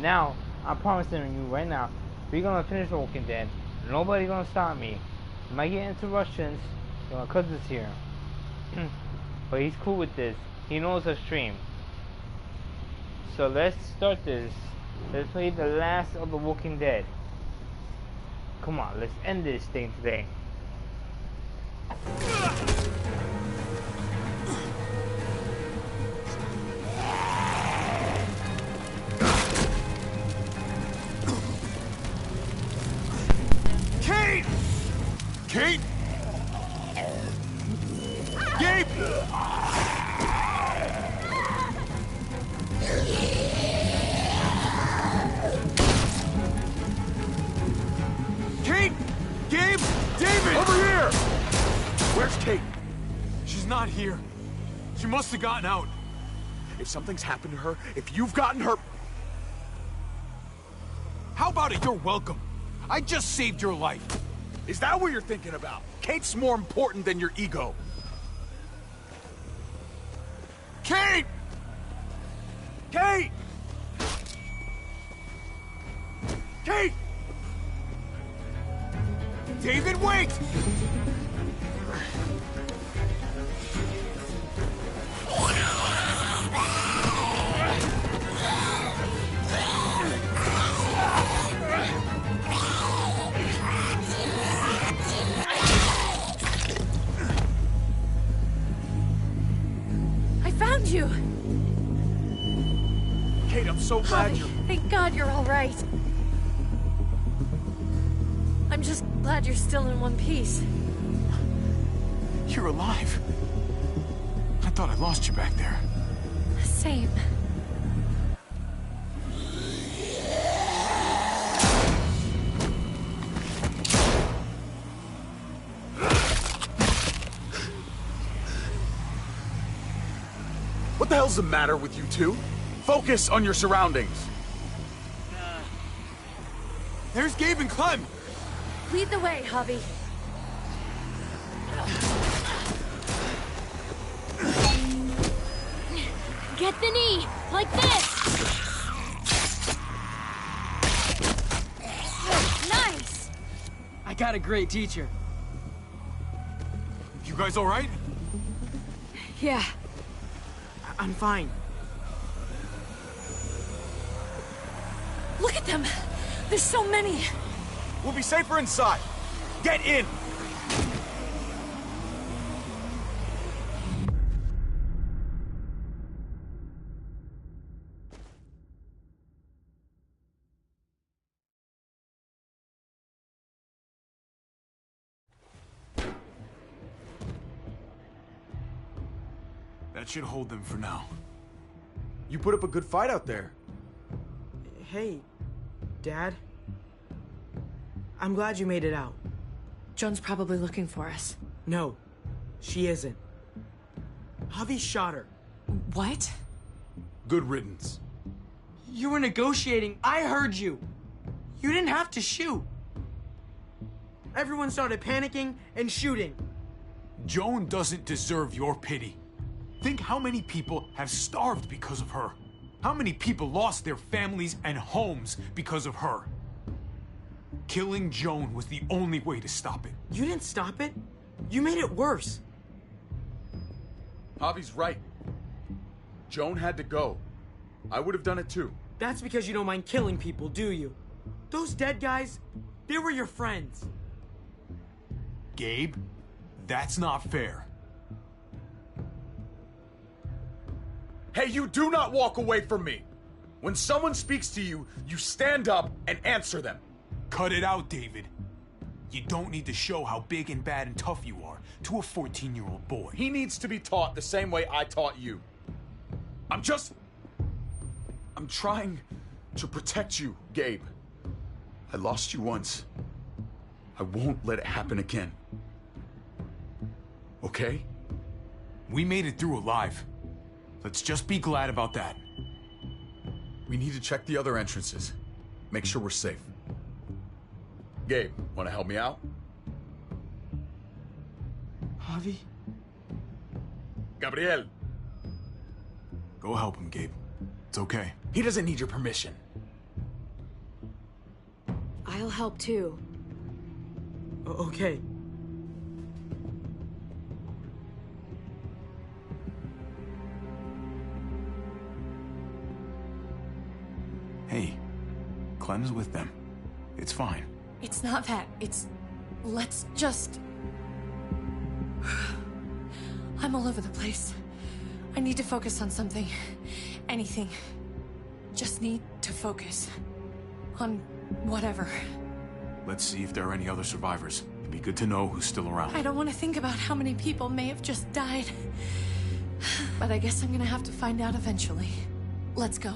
Now, I'm promising you right now, we're gonna finish Walking Dead. Nobody gonna stop me. I might get interruptions, my cousin's here. But he's cool with this. He knows the stream. So let's start this. Let's play the last of the Walking Dead. Come on, let's end this thing today. Kate! Kate! Gabe! Kate! Gabe! David! Over here! Where's Kate? She's not here. She must have gotten out. If something's happened to her, if you've gotten her... How about it? You're welcome. I just saved your life. Is that what you're thinking about? Kate's more important than your ego. Kate! Kate! Kate! David, wait! I found you! Kate, I'm so glad you're... Thank God you're all right. I'm just glad you're still in one piece. You're alive. I thought I lost you back there. Same. What the hell's the matter with you two? Focus on your surroundings. There's Gabe and Clem. Lead the way, Hobby. Get the knee, like this! Nice! I got a great teacher. You guys all right? Yeah. I'm fine. Look at them! There's so many! We'll be safer inside. Get in! That should hold them for now. You put up a good fight out there. Hey, Dad. I'm glad you made it out. Joan's probably looking for us. No, she isn't. Javi shot her. What? Good riddance. You were negotiating. I heard you. You didn't have to shoot. Everyone started panicking and shooting. Joan doesn't deserve your pity. Think how many people have starved because of her. How many people lost their families and homes because of her. Killing Joan was the only way to stop it. You didn't stop it. You made it worse. Javi's right. Joan had to go. I would have done it too. That's because you don't mind killing people, do you? Those dead guys, they were your friends. Gabe, that's not fair. Hey, you do not walk away from me. When someone speaks to you, you stand up and answer them. Cut it out, David. You don't need to show how big and bad and tough you are to a 14-year-old boy. He needs to be taught the same way I taught you. I'm trying to protect you, Gabe. I lost you once. I won't let it happen again. Okay? We made it through alive. Let's just be glad about that. We need to check the other entrances. Make sure we're safe. Gabe, want to help me out? Javi? Gabriel. Go help him, Gabe. It's okay. He doesn't need your permission. I'll help too. Okay. Hey, Clem's with them. It's fine. It's not that. Let's just... I'm all over the place. I need to focus on something. Anything. Just need to focus. On whatever. Let's see if there are any other survivors. It'd be good to know who's still around. I don't want to think about how many people may have just died. But I guess I'm gonna have to find out eventually. Let's go.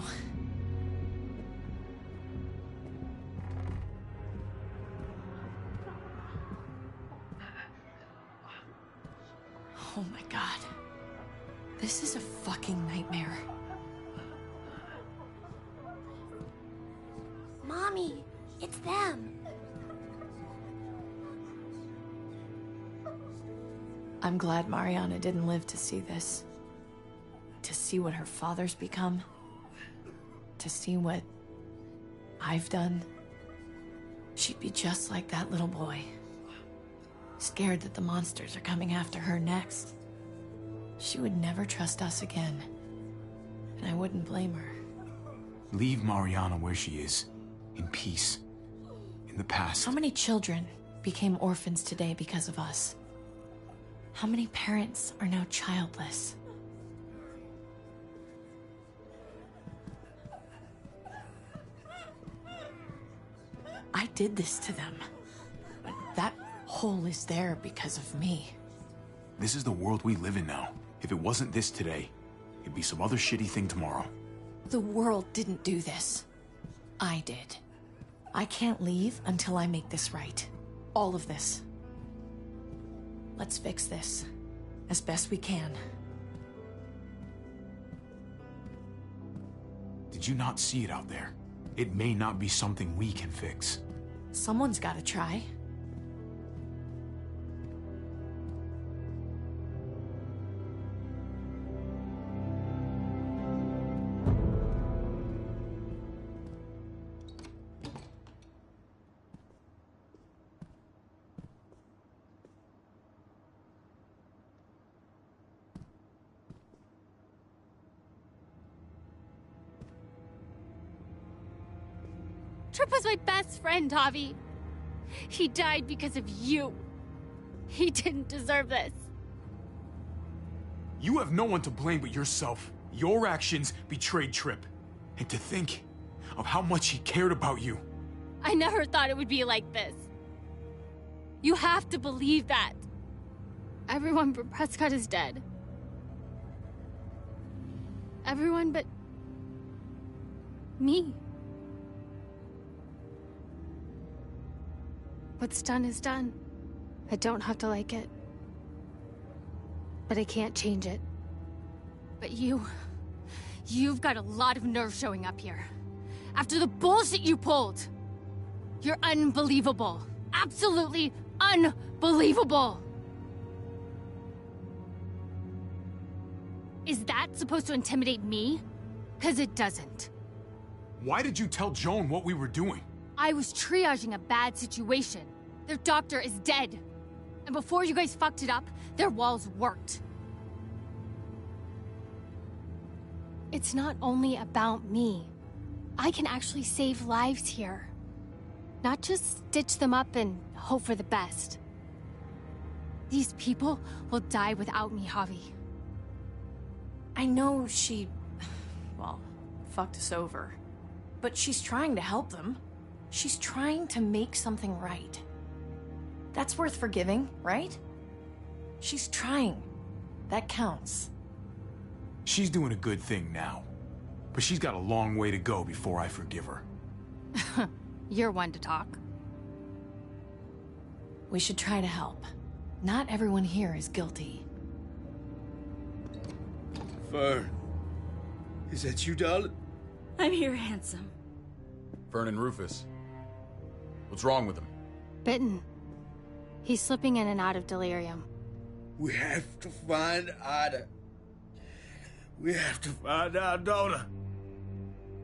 Oh my god. This is a fucking nightmare. Mommy, it's them. I'm glad Mariana didn't live to see this. To see what her father's become. To see what I've done. She'd be just like that little boy. Scared that the monsters are coming after her next. She would never trust us again. And I wouldn't blame her. Leave Mariana where she is. In peace. In the past. How many children became orphans today because of us? How many parents are now childless? I did this to them. But that hole is there because of me. This is the world we live in now. If it wasn't this today, it'd be some other shitty thing tomorrow. The world didn't do this. I did. I can't leave until I make this right. All of this. Let's fix this. As best we can. Did you not see it out there? It may not be something we can fix. Someone's gotta try. Trip was my best friend, Javi. He died because of you. He didn't deserve this. You have no one to blame but yourself. Your actions betrayed Trip. And to think of how much he cared about you. I never thought it would be like this. You have to believe that. Everyone but Prescott is dead. Everyone but... me. What's done is done. I don't have to like it. But I can't change it. But you've got a lot of nerve showing up here. After the bullshit you pulled. You're unbelievable. Absolutely unbelievable. Is that supposed to intimidate me? 'Cause it doesn't. Why did you tell Joan what we were doing? I was triaging a bad situation. Their doctor is dead. And before you guys fucked it up, their walls worked. It's not only about me. I can actually save lives here. Not just stitch them up and hope for the best. These people will die without me, Javi. I know she... well, fucked us over. But she's trying to help them. She's trying to make something right. That's worth forgiving, right? She's trying. That counts. She's doing a good thing now. But she's got a long way to go before I forgive her. You're one to talk. We should try to help. Not everyone here is guilty. Fern. Is that you, darling? I'm here, handsome. Fern and Rufus. What's wrong with him? Bitten. He's slipping in and out of delirium. We have to find Ida. We have to find our daughter.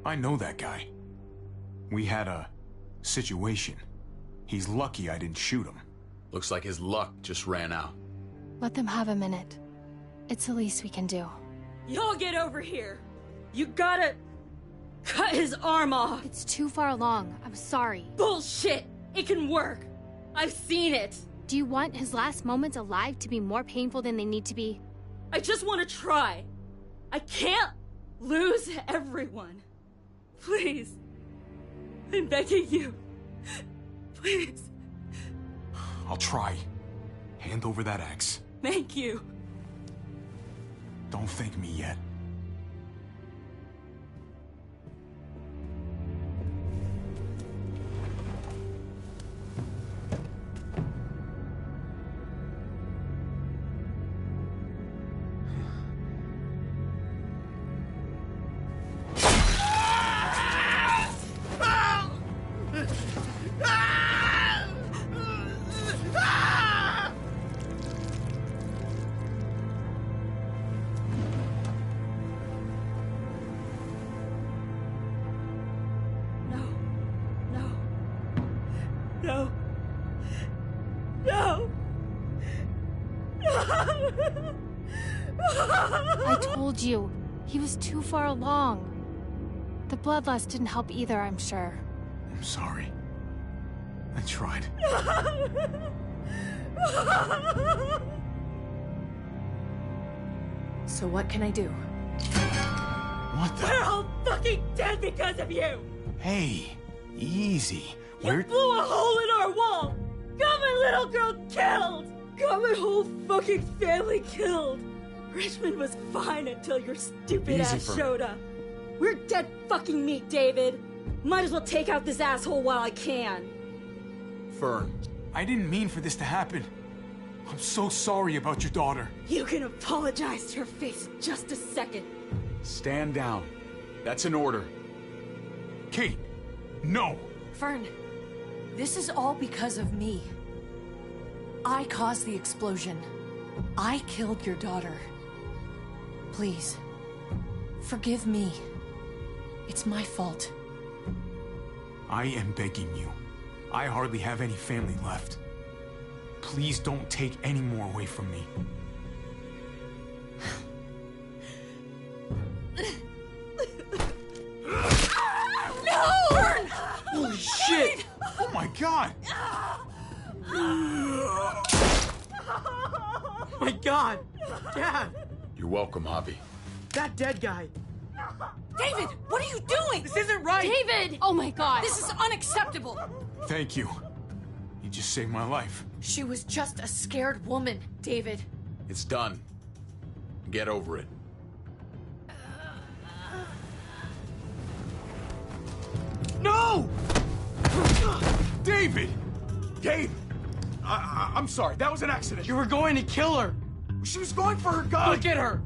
I know that guy. We had a situation. He's lucky I didn't shoot him. Looks like his luck just ran out. Let them have a minute. It's the least we can do. Y'all get over here. You gotta cut his arm off. It's too far along. I'm sorry. Bullshit. It can work. I've seen it. Do you want his last moments alive to be more painful than they need to be? I just want to try. I can't lose everyone. Please. I'm begging you. Please. I'll try. Hand over that axe. Thank you. Don't thank me yet. No. No. I told you. He was too far along. The bloodlust didn't help either, I'm sure. I'm sorry. I tried. So what can I do? What the? We're all fucking dead because of you! Hey, easy. You blew a hole in our wall! Got my little girl killed! Got my whole fucking family killed! Richmond was fine until your stupid Easy ass for- showed up. We're dead fucking meat, David. Might as well take out this asshole while I can. Fern, I didn't mean for this to happen. I'm so sorry about your daughter. You can apologize to her face in just a second. stand down. That's an order. Kate, no. Fern, this is all because of me. I caused the explosion. I killed your daughter. Please, forgive me. It's my fault. I am begging you. I hardly have any family left. Please don't take any more away from me. No! Burn! Holy shit! Oh my god! My God! Dad! You're welcome, Javi. That dead guy! David, what are you doing? This isn't right! David! Oh my god! This is unacceptable! Thank you. You just saved my life. She was just a scared woman, David. It's done. Get over it. No! David! Gabe! I'm sorry, that was an accident. You were going to kill her! She was going for her gun! Look at her!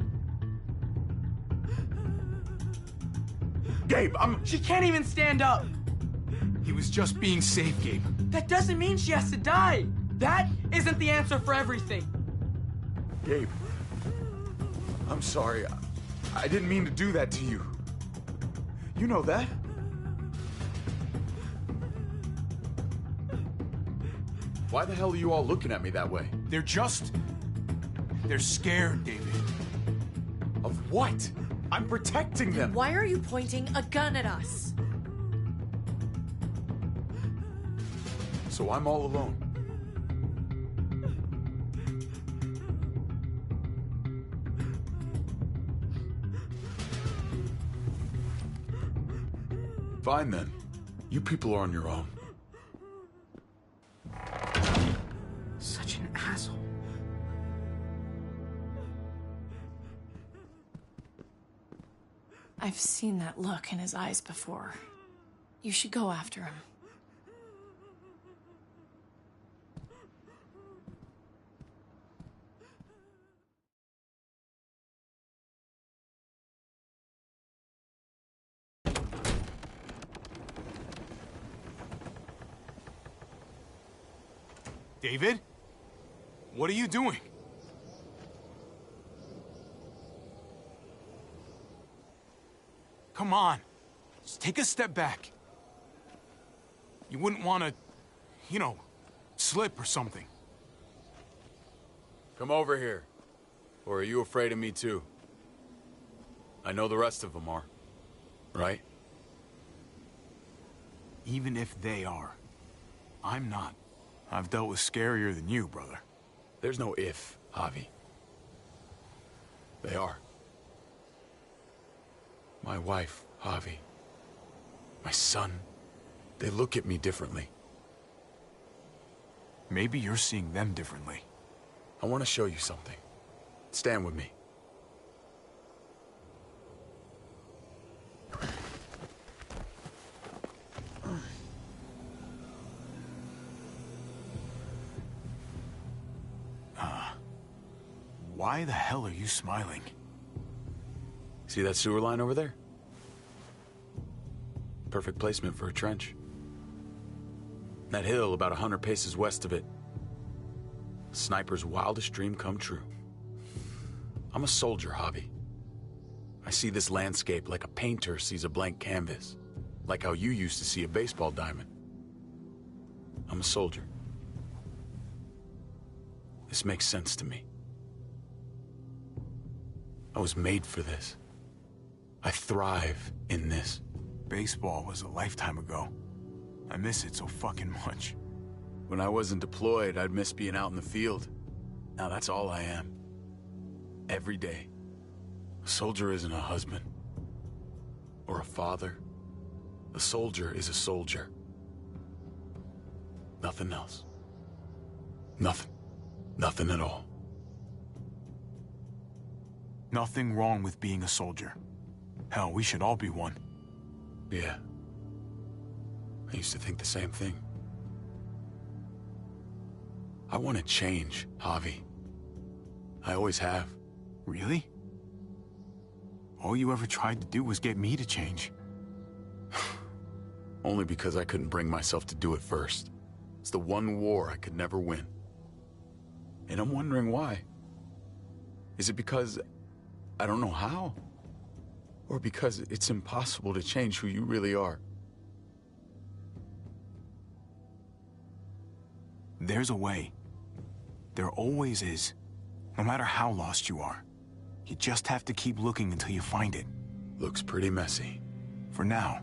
Gabe, She can't even stand up! He was just being safe, Gabe. That doesn't mean she has to die! That isn't the answer for everything! Gabe. I'm sorry. I didn't mean to do that to you. You know that. Why the hell are you all looking at me that way? They're scared, David. Of what? I'm protecting them. Why are you pointing a gun at us? So I'm all alone. Fine then. You people are on your own. Such an asshole. I've seen that look in his eyes before. You should go after him. David? What are you doing? Come on. Just take a step back. You wouldn't want to, you know, slip or something. Come over here. Or are you afraid of me too? I know the rest of them are. Right? Even if they are, I'm not. I've dealt with scarier than you, brother. There's no if, Javi. They are. My wife, Javi. My son. They look at me differently. Maybe you're seeing them differently. I want to show you something. Stand with me. Why the hell are you smiling? See that sewer line over there? Perfect placement for a trench. That hill about 100 paces west of it. A sniper's wildest dream come true. I'm a soldier, Javi. I see this landscape like a painter sees a blank canvas. Like how you used to see a baseball diamond. I'm a soldier. This makes sense to me. I was made for this. I thrive in this. Baseball was a lifetime ago. I miss it so fucking much. When I wasn't deployed, I'd miss being out in the field. Now that's all I am. Every day. A soldier isn't a husband. Or a father. A soldier is a soldier. Nothing else. Nothing. Nothing at all. Nothing wrong with being a soldier. Hell, we should all be one. Yeah. I used to think the same thing. I want to change, Javi. I always have. Really? All you ever tried to do was get me to change. Only because I couldn't bring myself to do it first. It's the one war I could never win. And I'm wondering why. Is it because I don't know how? Or because it's impossible to change who you really are? There's a way. There always is. No matter how lost you are. You just have to keep looking until you find it. Looks pretty messy. For now.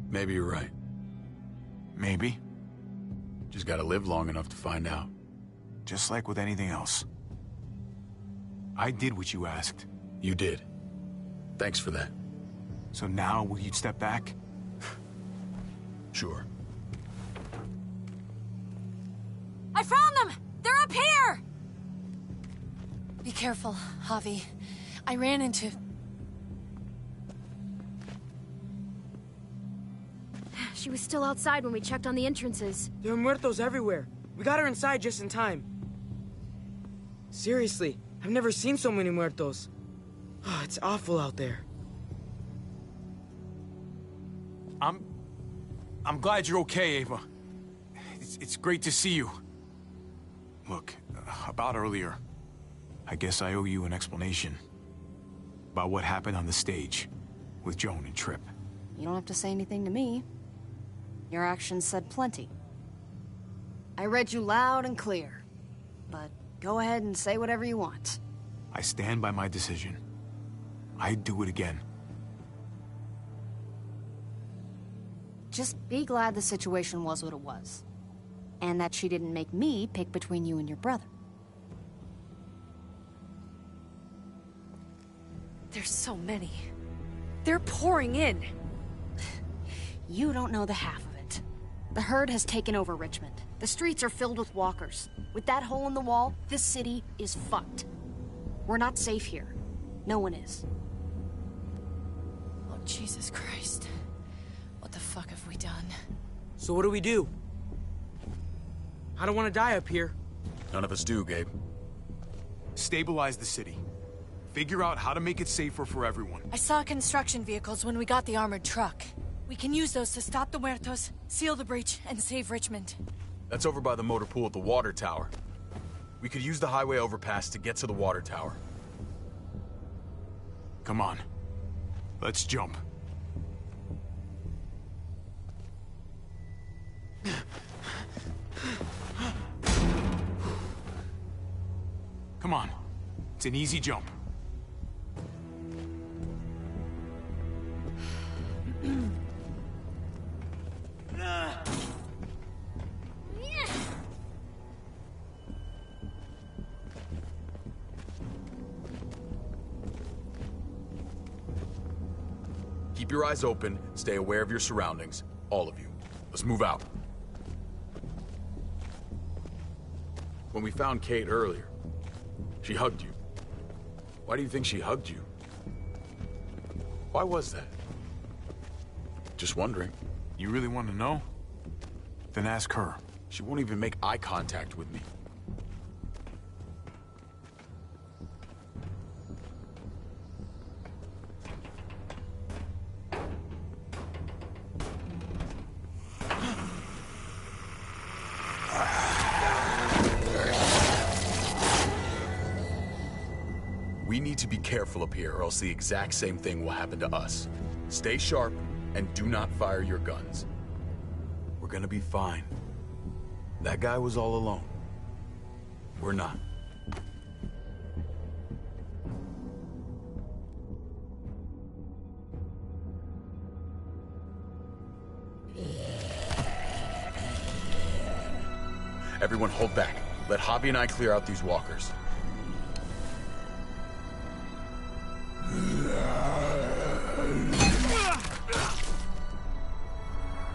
Maybe you're right. Maybe. Just gotta live long enough to find out. Just like with anything else. I did what you asked. You did. Thanks for that. So now, will you step back? Sure. I found them! They're up here! Be careful, Javi. I ran into... She was still outside when we checked on the entrances. There are muertos everywhere. We got her inside just in time. Seriously, I've never seen so many muertos. Oh, it's awful out there. I'm glad you're okay, Ava. It's great to see you. Look, about earlier, I guess I owe you an explanation about what happened on the stage with Joan and Tripp. You don't have to say anything to me. Your actions said plenty. I read you loud and clear. But go ahead and say whatever you want. I stand by my decision. I'd do it again. Just be glad the situation was what it was. And that she didn't make me pick between you and your brother. There's so many. They're pouring in. You don't know the half of it. The herd has taken over Richmond. The streets are filled with walkers. With that hole in the wall, this city is fucked. We're not safe here. No one is. Oh, Jesus Christ. What the fuck have we done? So what do we do? I don't want to die up here. None of us do, Gabe. Stabilize the city. Figure out how to make it safer for everyone. I saw construction vehicles when we got the armored truck. We can use those to stop the muertos, seal the breach, and save Richmond. That's over by the motor pool at the water tower. We could use the highway overpass to get to the water tower. Come on. Let's jump. an easy jump. Keep your eyes open, stay aware of your surroundings. All of you. Let's move out. When we found Kate earlier, she hugged you. Why do you think she hugged you? Why was that? Just wondering. You really want to know? Then ask her. She won't even make eye contact with me. We need to be careful up here, or else the exact same thing will happen to us. Stay sharp, and do not fire your guns. We're gonna be fine. That guy was all alone. We're not. Everyone hold back. Let Javi and I clear out these walkers.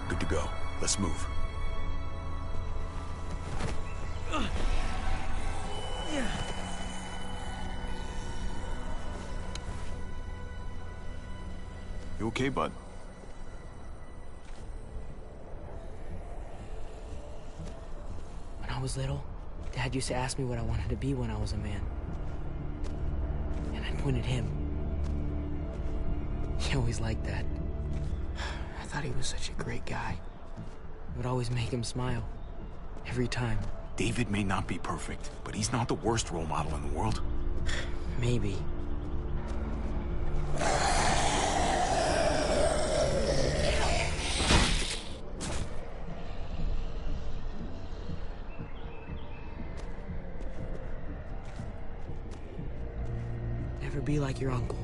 Good to go. Let's move. You okay, bud? When I was little, Dad used to ask me what I wanted to be when I was a man. And I'd point at him. He always liked that. I thought he was such a great guy. It would always make him smile. Every time. David may not be perfect, but he's not the worst role model in the world. Maybe. Never be like your uncle.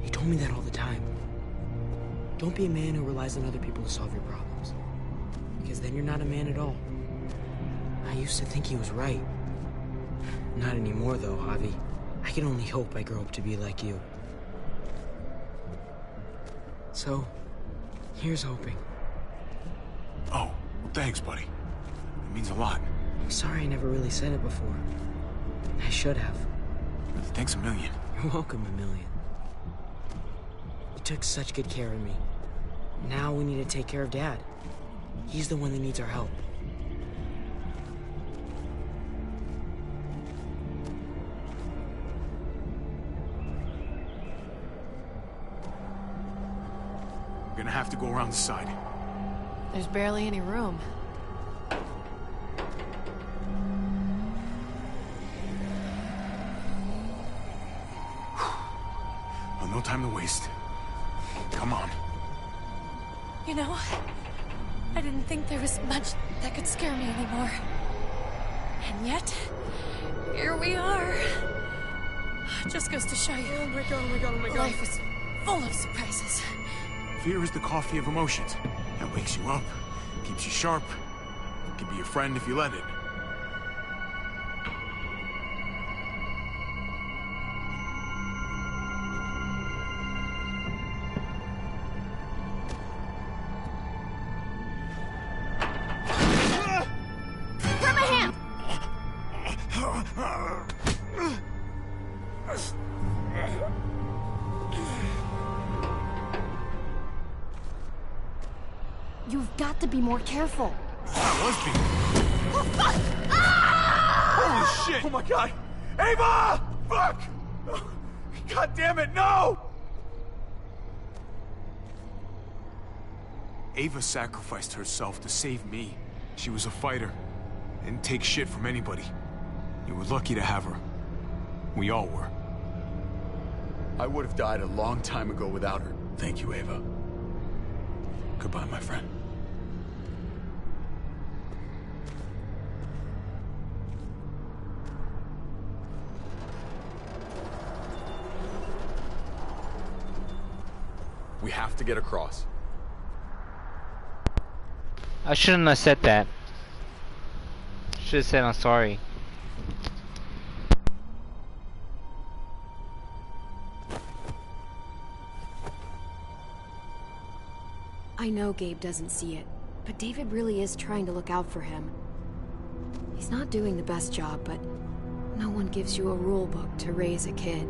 He told me that all the time. Don't be a man who relies on other people to solve your problems. Because then you're not a man at all. I used to think he was right. Not anymore, though, Javi. I can only hope I grow up to be like you. So, here's hoping. Oh, thanks, buddy. It means a lot. I'm sorry I never really said it before. I should have. Thanks a million. You're welcome, a million. You took such good care of me. Now we need to take care of Dad. He's the one that needs our help. We're gonna have to go around the side. There's barely any room. Well, no time to waste. Come on. You know, I didn't think there was much that could scare me anymore. And yet, here we are. Just goes to show you. Oh my god, oh my god, oh my god. Life is full of surprises. Fear is the coffee of emotions. It wakes you up, keeps you sharp. It can be your friend if you let it. Grab my hand! You've got to be more careful. Lesbian. Oh, fuck! Ah! Holy shit! Oh my god! Ava! Fuck! God damn it, no! Ava sacrificed herself to save me. She was a fighter. Didn't take shit from anybody. You were lucky to have her. We all were. I would have died a long time ago without her. Thank you, Ava. Goodbye, my friend. have to get across. I shouldn't have said that. Should have said I'm sorry. I know Gabe doesn't see it, but David really is trying to look out for him. He's not doing the best job, but no one gives you a rule book to raise a kid.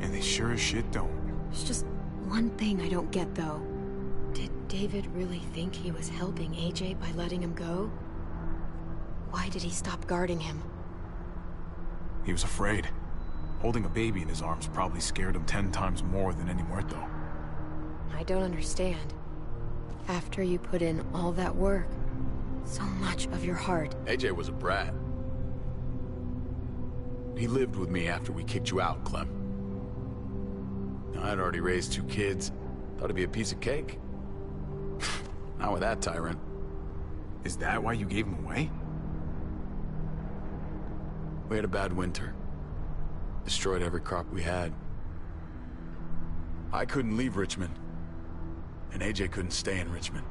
And they sure as shit don't. There's just one thing I don't get, though. Did David really think he was helping AJ by letting him go? Why did he stop guarding him? He was afraid. Holding a baby in his arms probably scared him 10 times more than any muerto. I don't understand. After you put in all that work, so much of your heart. AJ was a brat. He lived with me after we kicked you out, Clem. I'd already raised 2 kids. Thought it'd be a piece of cake. Not with that tyrant. Is that why you gave him away? We had a bad winter. Destroyed every crop we had. I couldn't leave Richmond. And AJ couldn't stay in Richmond.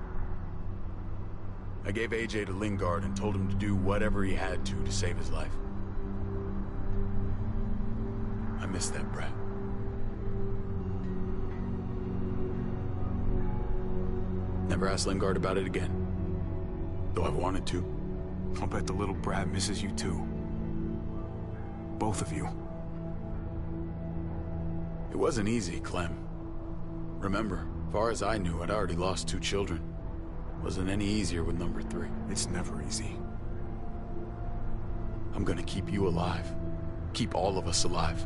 I gave AJ to Lingard and told him to do whatever he had to save his life. I miss that brat. Never asked Lingard about it again. Though I've wanted to. I'll bet the little brat misses you too. Both of you. It wasn't easy, Clem. Remember, far as I knew, I'd already lost 2 children. Wasn't any easier with number 3. It's never easy. I'm gonna keep you alive. Keep all of us alive.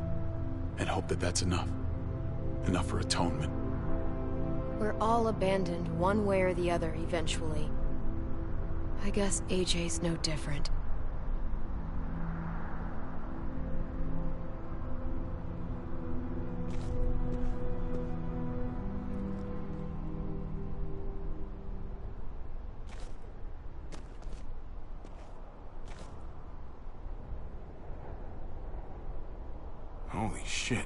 And hope that that's enough. Enough for atonement. We're all abandoned one way or the other eventually. I guess AJ's no different. Holy shit.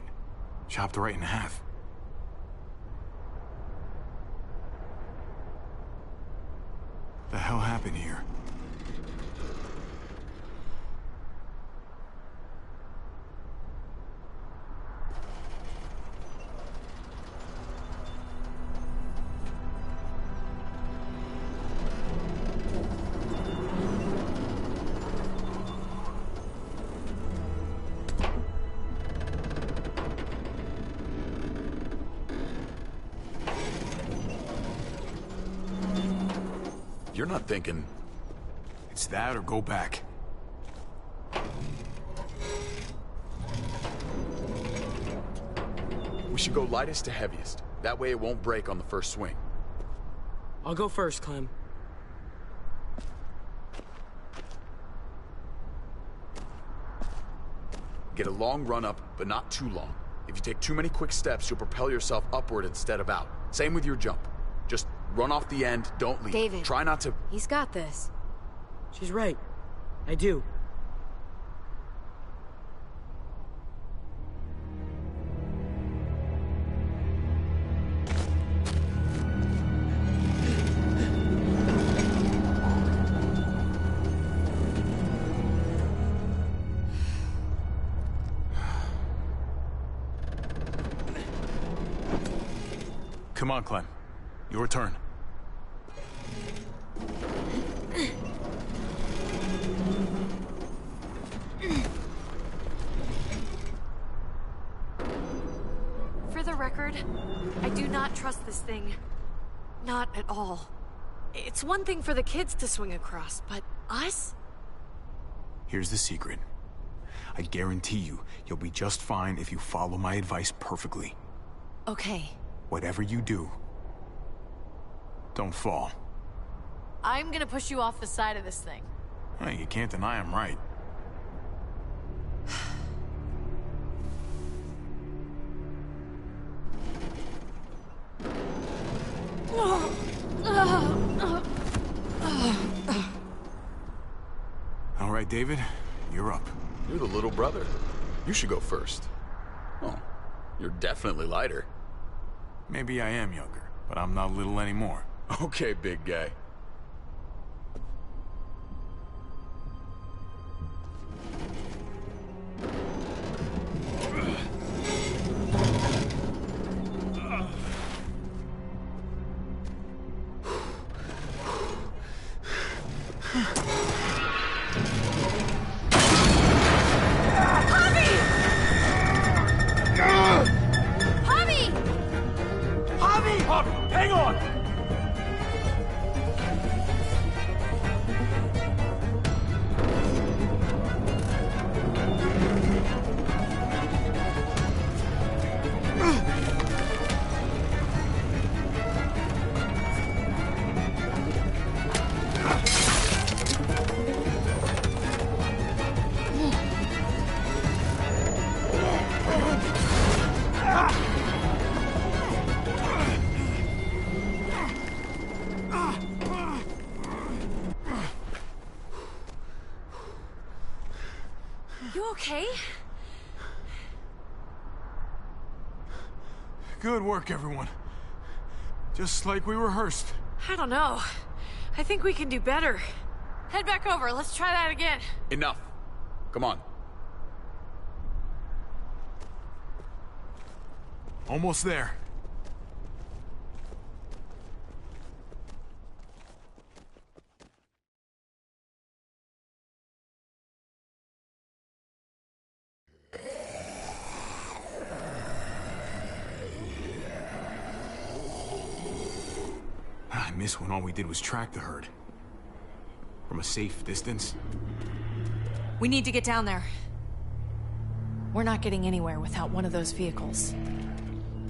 Chopped right in half. The hell happened here? You're not thinking... It's that or go back. We should go lightest to heaviest. That way it won't break on the first swing. I'll go first, Clem. Get a long run up, but not too long. If you take too many quick steps, you'll propel yourself upward instead of out. Same with your jump. Just run off the end, don't leave. David. Try not to... He's got this. She's right. I do. Come on, Clem. Your turn. For the record, I do not trust this thing. Not at all. It's one thing for the kids to swing across, but us? Here's the secret. I guarantee you'll be just fine if you follow my advice perfectly. Okay. Whatever you do, don't fall. I'm gonna push you off the side of this thing. Hey, you can't deny I'm right. All right, David, you're up. You're the little brother. You should go first. Oh, you're definitely lighter. Maybe I am younger, but I'm not little anymore. Okay, big guy. Hang on! You okay? Good work, everyone. Just like we rehearsed. I don't know. I think we can do better. Head back over. Let's try that again. Enough. Come on. Almost there. I miss when all we did was track the herd. From a safe distance. We need to get down there. We're not getting anywhere without one of those vehicles.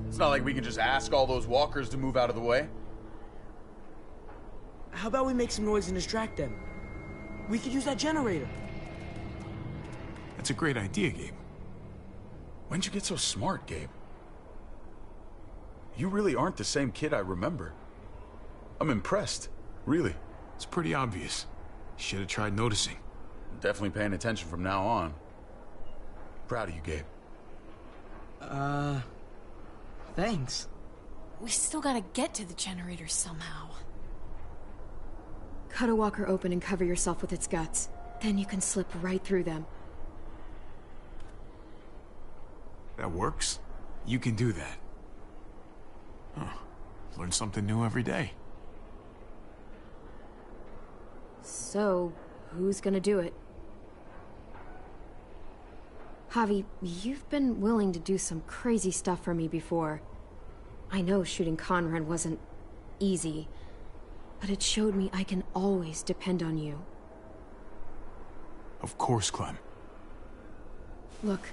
It's not like we can just ask all those walkers to move out of the way. How about we make some noise and distract them? We could use that generator. That's a great idea, Gabe. When'd you get so smart, Gabe? You really aren't the same kid I remember. I'm impressed, really. It's pretty obvious. Should have tried noticing. Definitely paying attention from now on. Proud of you, Gabe. Thanks. We still gotta get to the generator somehow. Cut a walker open and cover yourself with its guts. Then you can slip right through them. That works? You can do that. Huh. Learn something new every day. So, who's gonna do it? Javi, you've been willing to do some crazy stuff for me before. I know shooting Conrad wasn't easy, but it showed me I can always depend on you. Of course, Clem. Look,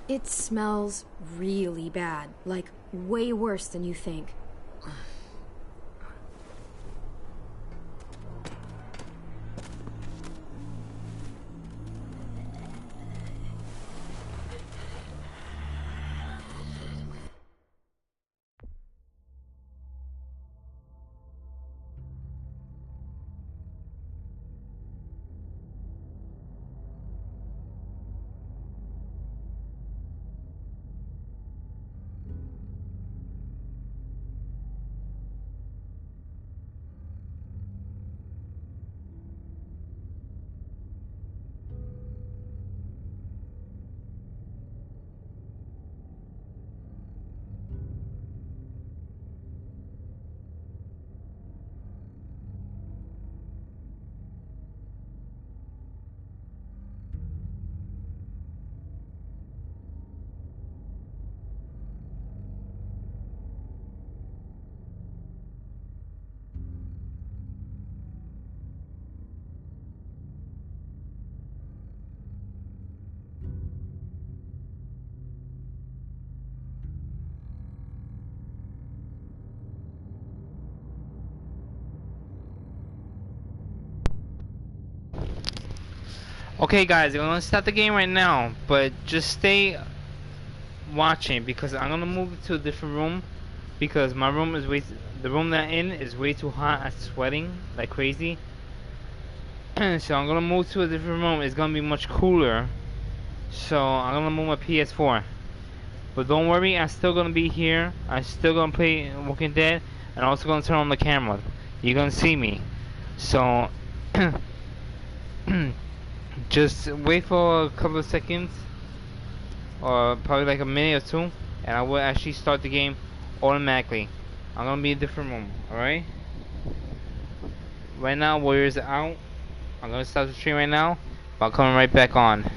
it smells really bad, like way worse than you think. Okay guys, I'm gonna start the game right now, but just stay watching because I'm gonna move to a different room because my room is the room that I'm in is way too hot. I'm sweating like crazy. So I'm gonna move to a different room. It's gonna be much cooler. So I'm gonna move my PS4. But don't worry, I'm still gonna be here. I'm still gonna play Walking Dead. and I'm also gonna turn on the camera. You're gonna see me. So just wait for a couple of seconds, or probably like a minute or two, and I will actually start the game automatically. I'm gonna be in a different room. All right. Right now, Warriors are out. I'm gonna stop the stream right now, but I'm coming right back on.